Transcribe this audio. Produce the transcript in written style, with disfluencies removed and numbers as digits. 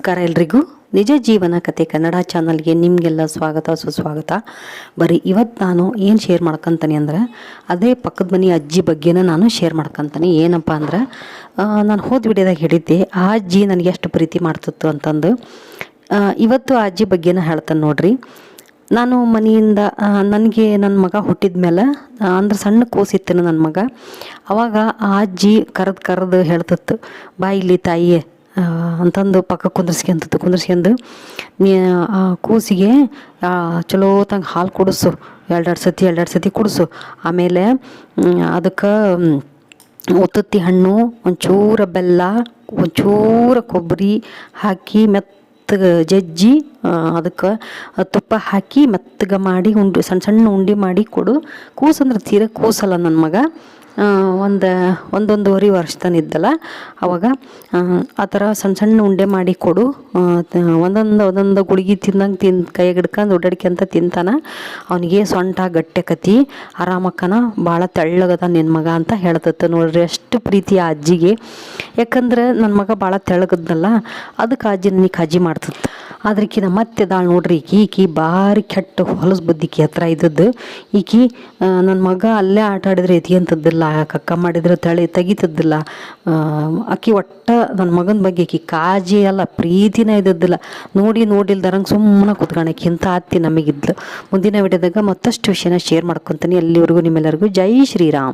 ನಮಸ್ಕಾರ ಎಲ್ರಿಗೂ. ನಿಜ ಜೀವನ ಕತೆ ಕನ್ನಡ ಚಾನಲ್ಗೆ ನಿಮಗೆಲ್ಲ ಸ್ವಾಗತ ಸುಸ್ವಾಗತ. ಬರೀ ಇವತ್ತು ನಾನು ಏನು ಶೇರ್ ಮಾಡ್ಕೊತೀನಿ ಅಂದ್ರೆ ಅದೇ ಪಕ್ಕದ ಮನೆ ಅಜ್ಜಿ ಬಗ್ಗೆನ ನಾನು ಶೇರ್ ಮಾಡ್ಕೊತೀನಿ. ಏನಪ್ಪ ಅಂದ್ರೆ ನಾನು ಹೋದ ವಿಡಿಯೋದಾಗ ಹೇಳಿದ್ದೆ ಆ ಅಜ್ಜಿ ನನಗೆ ಎಷ್ಟು ಪ್ರೀತಿ ಮಾಡ್ತಿತ್ತು ಅಂತಂದು. ಇವತ್ತು ಆ ಅಜ್ಜಿ ಬಗ್ಗೆನ ಹೇಳ್ತಾನೆ ನೋಡ್ರಿ. ನಾನು ಮನೆಯಿಂದ ನನಗೆ ನನ್ನ ಮಗ ಹುಟ್ಟಿದ ಮೇಲೆ ಅಂದ್ರೆ ಸಣ್ಣ ಕೂಸಿತ್ತು ನನ್ನ ಮಗ. ಅವಾಗ ಆ ಅಜ್ಜಿ ಕರೆದು ಹೇಳ್ತಿತ್ತು, ಬಾ ಇಲ್ಲಿ ತಾಯಿ ಅಂತಂದು ಪಕ್ಕ ಕುಂದ್ರಿಸ್ಕೊಂಡು ಆ ಕೂಸಿಗೆ ಚಲೋ ತಂಗ ಹಾಲು ಕುಡಿಸು, ಎರಡೆರಡು ಸತಿ ಕುಡಿಸು. ಆಮೇಲೆ ಅದಕ್ಕೆ ಒತ್ತತ್ತಿ ಹಣ್ಣು, ಒಂಚೂರ ಬೆಲ್ಲ, ಒಂಚೂರ ಕೊಬ್ಬರಿ ಹಾಕಿ ಮೆತ್ತಗೆ ಜಜ್ಜಿ ಅದಕ್ಕೆ ತುಪ್ಪ ಹಾಕಿ ಮೆತ್ತಗೆ ಮಾಡಿ ಸಣ್ಣ ಉಂಡೆ ಮಾಡಿ ಕೊಡು. ಕೂಸಂದ್ರೆ ತೀರ ಕೂಸಲ್ಲ ನನ್ನ ಮಗ. ಒಂದೊಂದೂವರೆ ವರ್ಷ ಇದ್ದಲ್ಲ ಅವಾಗ ಆ ಥರ ಸಣ್ಣ ಉಂಡೆ ಮಾಡಿ ಕೊಡು. ಒಂದೊಂದು ಗುಳಿಗೆ ತಿಂದಂಗೆ ಕೈಯಾಗ ಹಿಡ್ಕೊಂಡು ಓಡಾಡ್ಕೊಂತ ತಿಂತಾನ. ಅವನಿಗೆ ಸೊಂಟ ಗಟ್ಟೆಕತಿ, ಆರಾಮಕ್ಕನ, ಭಾಳ ತೆಳ್ಳಗದ ನಿನ್ನ ಮಗ ಅಂತ ಹೇಳ್ತತ್ತು. ನೋಡ್ರಿ ಎಷ್ಟು ಪ್ರೀತಿ ಆ ಅಜ್ಜಿಗೆ. ಯಾಕಂದ್ರೆ ನನ್ನ ಮಗ ಭಾಳ ತೆಳ್ಳಗದ್ನಲ್ಲ, ಅದಕ್ಕೆ ಅಜ್ಜಿ ನನಗೆ ಕಾಜಿ ಮಾಡ್ತಿತ್ತು. ಆದ್ರಕಿನ ಮತ್ತೆ ದಾಳ್ ನೋಡ್ರಿ, ಈಕಿ ಭಾರಿ ಕೆಟ್ಟ ಹೊಲಸು ಬುದ್ಧಿಕಿ ಹತ್ರ ಇದ್ದದ್ದು. ಈಕಿ ನನ್ನ ಮಗ ಅಲ್ಲೇ ಆಟ ಆಡಿದ್ರೆ ಎತ್ಕೊಂತದ್ದಿಲ್ಲ, ಕಕ್ಕ ಮಾಡಿದ್ರೆ ತೆಗಿತದ್ದಿಲ್ಲ. ಆಕಿ ಒಟ್ಟ ನನ್ನ ಮಗನ ಬಗ್ಗೆ ಈಕಿ ಕಾಜಿ ಅಲ್ಲ ಪ್ರೀತಿನ ಇದ್ದದ್ದಿಲ್ಲ. ನೋಡಿಲ್ದಾರಂಗೆ ಸುಮ್ಮನೆ ಕೂತ್ಕೊಳಕ್ಕಿಂತ ಅತ್ತಿ ನಮಗಿದ್ಲು. ಮುಂದಿನ ವಿಡಿಯೋದಾಗ ಮತ್ತಷ್ಟು ವಿಷಯನ ಶೇರ್ ಮಾಡ್ಕೊತೀನಿ. ಅಲ್ಲಿವರೆಗೂ ನಿಮ್ಮೆಲ್ಲರಿಗೂ ಜೈ ಶ್ರೀರಾಮ್.